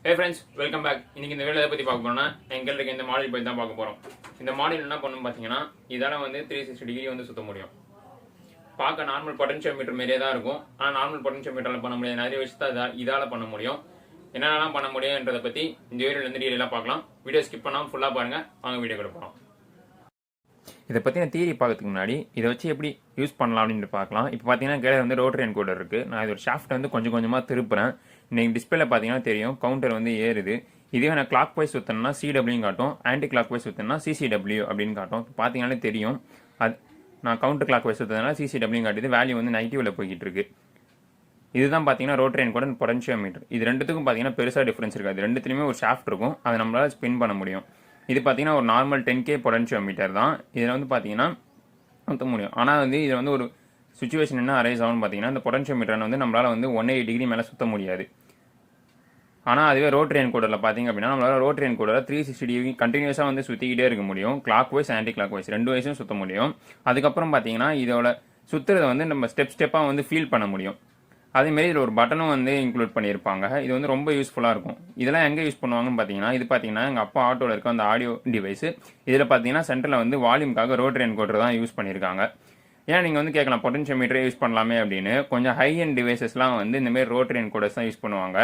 Hey friends, welcome back. இன்னைக்கு இந்த வீடியோவை பத்தி பார்க்க போறோம்னா எங்க இருக்க இந்த மாடல் பத்தி தான் பார்க்க போறோம். இந்த மாடல் என்ன பண்ணும் பாத்தீங்கன்னா இதால வந்து 360 டிகிரி வந்து சுத்த முடியும். பார்க்க நார்மல் பொட்டன்ஷியோமீட்டர் மாதிரியே தான் இருக்கும். ஆனா நார்மல் பொட்டன்ஷியோமீட்டர்ல பண்ண முடியாத நிறைய விஷயத்தை இதால பண்ண முடியும். என்னென்னலாம் பண்ண முடியும்ன்றத பத்தி இந்த வீடியோல இருந்து டீடைலா பார்க்கலாம். வீடியோ ஸ்கிப் பண்ணாம ஃபுல்லா பாருங்க. வாங்க வீடியோக்குள்ள போலாம். இதை பற்றின தியரி பார்க்கறதுக்கு முன்னாடி இதை வச்சு எப்படி யூஸ் பண்ணலாம் அப்படின்னு பார்க்கலாம். இப்போ பார்த்தீங்கன்னா கீழே வந்து ரோட்டரி என்கோடர் இருக்குது. நான் இது ஒரு ஷாஃப்ட் வந்து கொஞ்சம் கொஞ்சமாக திருப்புறேன். நீங்கள் டிஸ்பிளேல பார்த்தீங்கன்னா தெரியும் கவுண்டர் வந்து ஏறுது. இதுவே நான் கிளாக் வைஸ் சுற்றினா சிடபிள்யூன்னு காட்டும், ஆன்டி கிளாக் வைஸ் சுற்றினா சிசிடபிள்யூ அப்படின்னு காட்டும். பார்த்தீங்கன்னாலே தெரியும் அது நான் கவுண்டர் கிளாக் வைஸ் சுற்றினால சிசிடபிள்யூ காட்டுது. வேல்யூ வந்து நெகட்டிவ்ல போய்கிட்டு இருக்கு. இதுதான் பார்த்தீங்கன்னா ரோட்டரி என்கோடர் பொட்டன்ஷியோமீட்டர். இது ரெண்டுத்துக்கும் பார்த்தீங்கன்னா பெருசாக டிஃபரன்ஸ் இருக்காது. ரெண்டுத்துலையுமே ஒரு ஷாஃப்ட் இருக்கும், அதை நம்மளால் ஸ்பின் பண்ண முடியும். இது பார்த்தீங்கன்னா ஒரு நார்மல் 10K பொட்டன்ஷியோமீட்டர் தான். இதில் வந்து பார்த்தீங்கன்னா சுத்த முடியும். ஆனால் வந்து இதில் வந்து ஒரு சுச்சுவேஷன் என்ன அரைஸ் ஆகும்னு பார்த்தீங்கன்னா இந்த பொட்டன்ஷியோமீட்டர் வந்து நம்மளால் வந்து 180 டிகிரி மேலே சுத்த முடியாது. ஆனால் அதுவே ரோட்டரி என்கோடரில் பார்த்தீங்க அப்படின்னா நம்மளால் ரோட்டரி என்கோடரில் 360 டிகிரி கண்டினியூஸாக வந்து சுற்றிக்கிட்டே இருக்க முடியும். Clockwise anti clock wise ரெண்டு வைஸும் சுற்ற முடியும். அதுக்கப்புறம் பார்த்தீங்கன்னா இதோட சுற்றுறதை வந்து நம்ம ஸ்டெப்பாக வந்து ஃபீல் பண்ண முடியும். அதேமாரி இதில் ஒரு பட்டனும் வந்து இன்க்ளூட் பண்ணியிருப்பாங்க. இது வந்து ரொம்ப யூஸ்ஃபுல்லாக இருக்கும். இதெல்லாம் எங்கே யூஸ் பண்ணுவாங்கன்னு பார்த்தீங்கன்னா இது பார்த்தீங்கன்னா எங்கள் அப்பா ஆட்டோவில் இருக்க அந்த ஆடியோ டிவைஸு. இதில் பார்த்தீங்கன்னா சென்டரில் வந்து வால்யூம்காக ரோட்டரி என்கோடர் தான் யூஸ் பண்ணியிருக்காங்க. ஏன்னா நீங்கள் வந்து கேட்கலாம் பொட்டன்ஷியோமீட்டரே யூஸ் பண்ணலாமே அப்படின்னு. கொஞ்சம் ஹை அண்ட் டிவைசஸ்லாம் வந்து இந்தமாரி ரோட்டரி என்கோடர்ஸ் தான் யூஸ் பண்ணுவாங்க.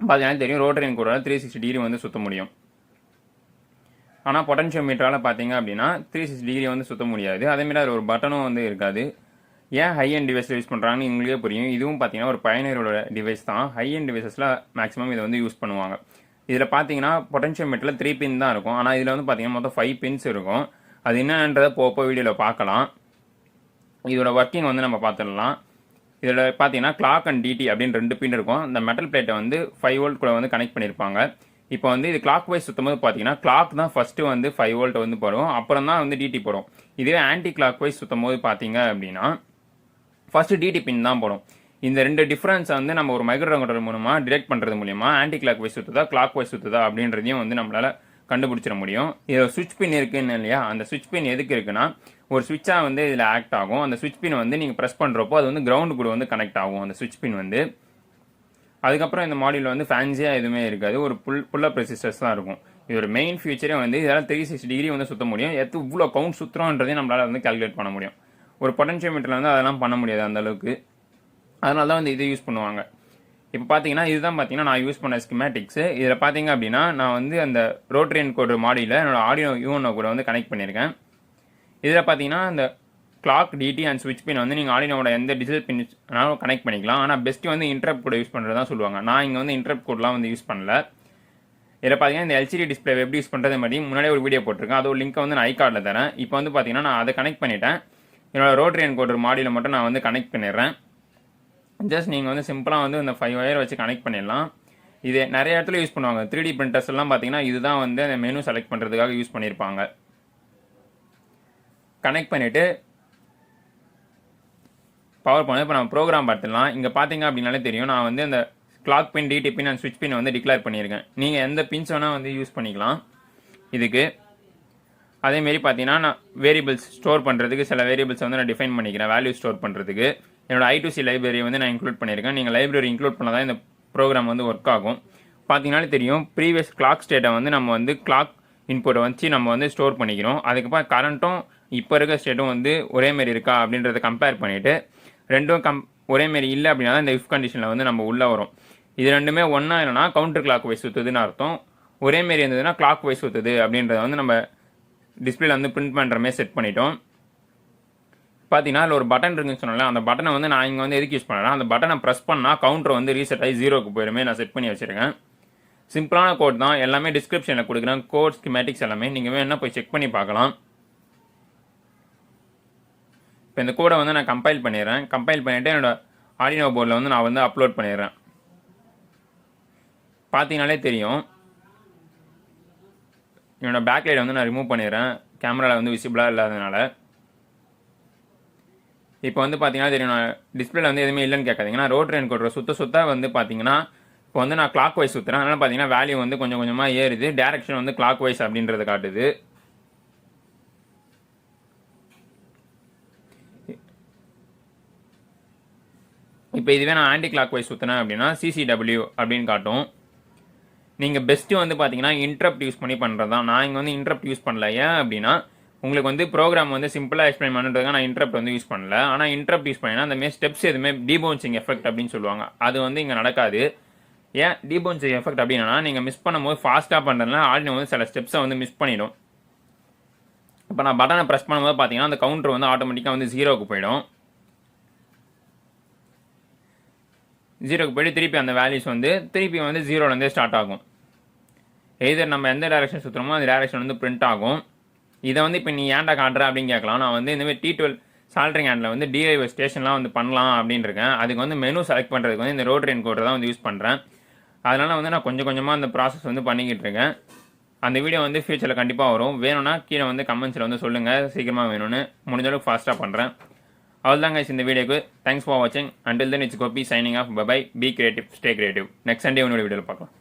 பார்த்தீங்கன்னா தெரியும் ரோட்டரி என்கோடரில் 360 டிகிரி வந்து சுற்ற முடியும். ஆனால் பொட்டன்ஷியோமீட்டரால் பார்த்தீங்க அப்படின்னா 360 டிகிரி வந்து சுற்ற முடியாது. அதேமாரி அது ஒரு பட்டனும் வந்து இருக்காது. ஏன் ஹை அண்ட் டிவைஸில் யூஸ் பண்ணுறாங்கன்னு உங்களுக்கே புரியும். இதுவும் பார்த்தீங்கன்னா ஒரு பயனரோட டிவைஸ் தான். ஹை அண்ட் டிவைஸஸில் மேக்ஸிமம் இதை வந்து யூஸ் பண்ணுவாங்க. இதில் பார்த்தீங்கன்னா பொட்டன்ஷியோமீட்டரில் 3 பின் தான் இருக்கும். ஆனால் இதில் வந்து பார்த்தீங்கன்னா மொத்தம் 5 பின்ஸ் இருக்கும். அது என்னன்றதை போப்போ வீடியோவில் பார்க்கலாம். இதோட ஒர்க்கிங் வந்து நம்ம பார்த்துடலாம். இதில் பார்த்தீங்கன்னா கிளாக் அண்ட் டிடி அப்படின்னு 2 பின் இருக்கும். இந்த மெட்டல் பிளேட்டை வந்து 5 வோல்ட் கூட வந்து கனெக்ட் பண்ணியிருப்பாங்க. இப்போ வந்து இது கிளாக் வைஸ் சுற்றும் போது பார்த்தீங்கன்னா கிளாக் தான் ஃபஸ்ட்டு வந்து 5 வோல்ட் வந்து போடும், அப்புறம் தான் வந்து டிடி போடும். இதுவே ஆன்டி கிளாக் வைஸ் சுற்றும் போது பார்த்தீங்க அப்படின்னா ஃபர்ஸ்ட் டிடி பின் தான் போடும். இந்த ரெண்டு டிஃபரன்ஸை வந்து நம்ம ஒரு மைக்ரோ கண்ட்ரோலர் மூலமாக டிடெக்ட் பண்ணுறது மூலியமா ஆன்டி கிளாக் வைஸ் சுற்றுதா கிளாக் வைஸ் சுற்றுதா அப்படின்றதையும் வந்து நம்மளால் கண்டுபிடிச்சிட முடியும். இதில் சுவிட்ச் பின் இருக்குன்னு இல்லையா, அந்த சுவிட்ச் பின் எதுக்கு இருக்குன்னா ஒரு சுவிட்சாக வந்து இதில் ஆக்ட் ஆகும். அந்த சுவிட்ச் பின் வந்து நீங்கள் ப்ரெஸ் பண்ணுறப்போ அது வந்து கிரவுண்டு கூட வந்து கனெக்ட் ஆகும் அந்த சுவிட்ச் பின் வந்து. அதுக்கப்புறம் இந்த மாடியில் வந்து ஃபேன்சியாக எதுவுமே இருக்காது, ஒரு புல்லப் ரெசிஸ்டர்ஸ் தான் இருக்கும். இது ஒரு மெயின் ஃபியூச்சரே வந்து இதெல்லாம் 360 டிகிரி வந்து சுற்ற முடியும். இவ்வளோ கவுண்ட் சுற்றுறோன்றதையும் நம்மளால் வந்து கால்குலேட் பண்ண முடியும். ஒரு பொட்டன்ஷியோமீட்டரில் வந்து அதெல்லாம் பண்ண முடியாது அந்த அளவுக்கு. அதனால தான் வந்து இதை யூஸ் பண்ணுவாங்க. இப்போ பார்த்தீங்கன்னா இதுதான் பார்த்தீங்கன்னா நான் யூஸ் பண்ண ஸ்கீமேட்டிக்ஸ். இதில் பார்த்தீங்க அப்படின்னா நான் வந்து அந்த ரோட்டரி என்கோடர் மாடியில் என்னோட ஆடியோ யூனோ கூட வந்து கனெக்ட் பண்ணியிருக்கேன். இதில் பார்த்தீங்கன்னா இந்த கிளாக் டிடி அண்ட் ஸ்விட்ச் பின் வந்து நீங்கள் ஆடியோட எந்த டிஜிட்டல் பின்னாலும் கனெக்ட் பண்ணிக்கலாம். ஆனால் பெஸ்ட்டு வந்து இன்டர்ப்ட் கூட யூஸ் பண்ணுறது தான் சொல்லுவாங்க. நான் இங்கே வந்து இன்டர்ப்ட் கோட்லாம் வந்து யூஸ் பண்ணல. இதில் பார்த்தீங்கன்னா இந்த எல்சிடி டிஸ்பிளே எப்படி யூஸ் பண்ணுறது மாதிரி முன்னாடியே ஒரு வீடியோ போட்டிருக்கேன். அதோட லிங்க்கை வந்து நான் ஐகார்டில் தரேன். இப்போ வந்து பார்த்தீங்கன்னா நான் அதை கனெக்ட் பண்ணிட்டேன். என்னோட ரோட்டரி என்கோடர் மாடியில் மட்டும் நான் வந்து கனெக்ட் பண்ணிடுறேன். ஜஸ்ட் நீங்கள் வந்து சிம்பிளாக வந்து இந்த 5 ஒயர் வச்சு கனெக்ட் பண்ணிடலாம். இது நிறைய இடத்துல யூஸ் பண்ணுவாங்க. 3D பிரிண்டர்ஸ் எல்லாம் பார்த்தீங்கன்னா இதுதான் வந்து அந்த மெனு செலக்ட் பண்ணுறதுக்காக யூஸ் பண்ணியிருப்பாங்க. கனெக்ட் பண்ணிவிட்டு பவர் பண்ணி இப்போ நம்ம ப்ரோக்ராம் பார்த்துடலாம். இங்கே பார்த்தீங்க அப்படின்னாலே தெரியும் நான் வந்து அந்த clock pin, DT pin and ஸ்விட்ச் பின் வந்து டிக்ளேர் பண்ணியிருக்கேன். நீங்கள் எந்த பின்ஸ் வேணால் வந்து யூஸ் பண்ணிக்கலாம் இதுக்கு. அதேமாரி பார்த்தீங்கன்னா நான் வேரியபிள்ஸ் ஸ்டோர் பண்ணுறதுக்கு சில வேரியபிள்ஸ் வந்து நான் டிஃபைன் பண்ணிக்கிறேன் வேல்யூ ஸ்டோர் பண்ணுறதுக்கு. என்னோட I2C லைப்ரரி வந்து நான் இன்க்ளூட் பண்ணியிருக்கேன். நீங்கள் லைப்ரரி இன்க்ளூட் பண்ணால் தான் இந்த ப்ரோக்ராம் வந்து ஒர்க் ஆகும். பார்த்தீங்கன்னாலே தெரியும் ப்ரீவியஸ் கிளாக் ஸ்டேட்டை வந்து நம்ம வந்து கிளாக் இன்புட்டை வச்சு நம்ம வந்து ஸ்டோர் பண்ணிக்கிறோம். அதுக்கப்புறம் கரண்ட்டும் இப்போ இருக்க ஸ்டேட்டும் வந்து ஒரேமாரி இருக்கா அப்படின்றத கம்பேர் பண்ணிவிட்டு ரெண்டும் ஒரேமாரி இல்லை அப்படின்னா தான் இந்த இஃப் கண்டிஷனில் வந்து நம்ம உள்ளே வரும். இது ரெண்டுமே ஒன்றா இல்லைனா கவுண்டர் கிளாக் வைஸ் சுற்றுதுன்னு அர்த்தம். ஒரேமாரி இருந்ததுன்னா கிளாக் வைஸ் சுற்றுது அப்படின்றத வந்து நம்ம டிஸ்பிளேல வந்து பிரிண்ட் பண்ணுற மாதிரி செட் பண்ணிட்டோம். பார்த்தீங்கன்னா அதில் ஒரு பட்டன் இருக்குன்னு சொன்னால அந்த பட்டனை வந்து நான் இங்கே வந்து எதுக்கு யூஸ் பண்ணுறேன், அந்த பட்டனை ப்ரெஸ் பண்ணால் கவுண்டர் வந்து ரீசெட் ஆகி 0க்கு போயிருமே நான் செட் பண்ணி வச்சுருக்கேன். சிம்பிளான கோட் தான், எல்லாமே டிஸ்கிரிப்ஷனில் கொடுக்குறேன். கோட் ஸ்கீமேட்டிக்ஸ் எல்லாமே நீங்கள் வேணால் போய் செக் பண்ணி பார்க்கலாம். இப்போ இந்த கோடை வந்து நான் கம்பைல் பண்ணிடுறேன். கம்பைல் பண்ணிவிட்டு என்னோட ஆடியோ போர்டில் வந்து நான் வந்து அப்லோட் பண்ணிடுறேன். பார்த்தீங்கனாலே தெரியும் என்னோட பேக்லைட் வந்து நான் ரிமூவ் பண்ணிடுறேன், கேமராவில் வந்து விசிபிளாக இல்லாததுனால. இப்போ வந்து பார்த்தீங்கன்னா தெரியும் நான் டிஸ்பிளேல வந்து எதுவுமே இல்லைன்னு கேட்காதீங்கன்னா ரோட்டரி என்கோடர் சுத்த வந்து பார்த்தீங்கன்னா இப்போ வந்து நான் கிளாக் வைஸ் சுற்றுறேன். அதனால் பார்த்தீங்கன்னா வேல்யூ வந்து கொஞ்சம் கொஞ்சமாக ஏறுது. டேரக்ஷன் வந்து கிளாக் வைஸ் அப்படின்றத காட்டுது. இப்போ இதுவே நான் ஆன்டி கிளாக் வைஸ் சுற்றினேன் அப்படின்னா சிசிடபிள்யூ அப்படின்னு காட்டும். நீங்கள் பெஸ்ட்டு வந்து பார்த்தீங்கன்னா இன்ட்ரப்ட் யூஸ் பண்ணி பண்ணுறது தான். நான் இங்கே வந்து இன்ட்ரப்ட் யூஸ் பண்ணல. ஏன் அப்படின்னா உங்களுக்கு வந்து ப்ரோக்ராம் வந்து சிம்பிளாக எக்ஸ்பிளைன் பண்ணுறதுக்கு நான் இன்ட்ரப்ட் வந்து யூஸ் பண்ணல. ஆனால் இன்ட்ரப்ட் யூஸ் பண்ணினா அந்த மாதிரி ஸ்டெப்ஸ் எதுவுமே டீபவுன்சிங் எஃபெக்ட் அப்படின்னு சொல்லுவாங்க, அது வந்து இங்கே நடக்காது. ஏன் டீபவுன்சிங் எஃபெக்ட் அப்படின்னா நீங்கள் மிஸ் பண்ணும்போது ஃபாஸ்ட்டாக பண்ணுறதுனால ஆர்டினோ வந்து சில ஸ்டெப்ஸை வந்து மிஸ் பண்ணிடும். இப்போ நான் பட்டனை ப்ரெஸ் பண்ணும்போது பார்த்தீங்கன்னா அந்த கவுண்டர் வந்து ஆட்டோமேட்டிக்காக வந்து 0க்கு போயிடும். 0க்கு போய்ட்டு திருப்பி அந்த வேல்யூஸ் வந்து திருப்பி வந்து 0லேருந்தே ஸ்டார்ட் ஆகும். எதர் நம்ம எந்த டேரக்ஷன் சுற்றுறோமோ அந்த டேரக்ஷன் வந்து பிரிண்ட் ஆகும். இதை வந்து இப்போ நீ ஏன்டா காட்டுற அப்படின்னு கேட்கலாம். நான் வந்து இந்தமாதிரி T12 சால்ட்ரிங் ஹேண்டில் வந்து DIY ஸ்டேஷன்லாம் வந்து பண்ணலாம் அப்படின்னு இருக்கேன். அதுக்கு வந்து மெனு செலக்ட் பண்ணுறதுக்கு வந்து இந்த ரோட்டரி என்கோடர் தான் வந்து யூஸ் பண்ணுறேன். அதனால் வந்து நான் கொஞ்சம் கொஞ்சமாக அந்த ப்ராசஸ் வந்து பண்ணிக்கிட்டு இருக்கேன். அந்த வீடியோ வந்து ஃபியூச்சரில் கண்டிப்பாக வரும். வேணும்னா கீழே வந்து கமெண்ட்ஸில் வந்து சொல்லுங்கள், சீக்கிரமாக வேணும்னு. முடிஞ்ச அளவுக்கு ஃபாஸ்ட்டாக பண்ணுறேன். அவ்வளோதான் கைஸ் இந்த வீடியோக்கு. தேங்க்ஸ் ஃபார் வாட்சிங். Until then it's Gopi signing off. Bye. Be creative, stay creative. Next Sunday உன்னோட வீடியோவில் பார்க்கலாம்.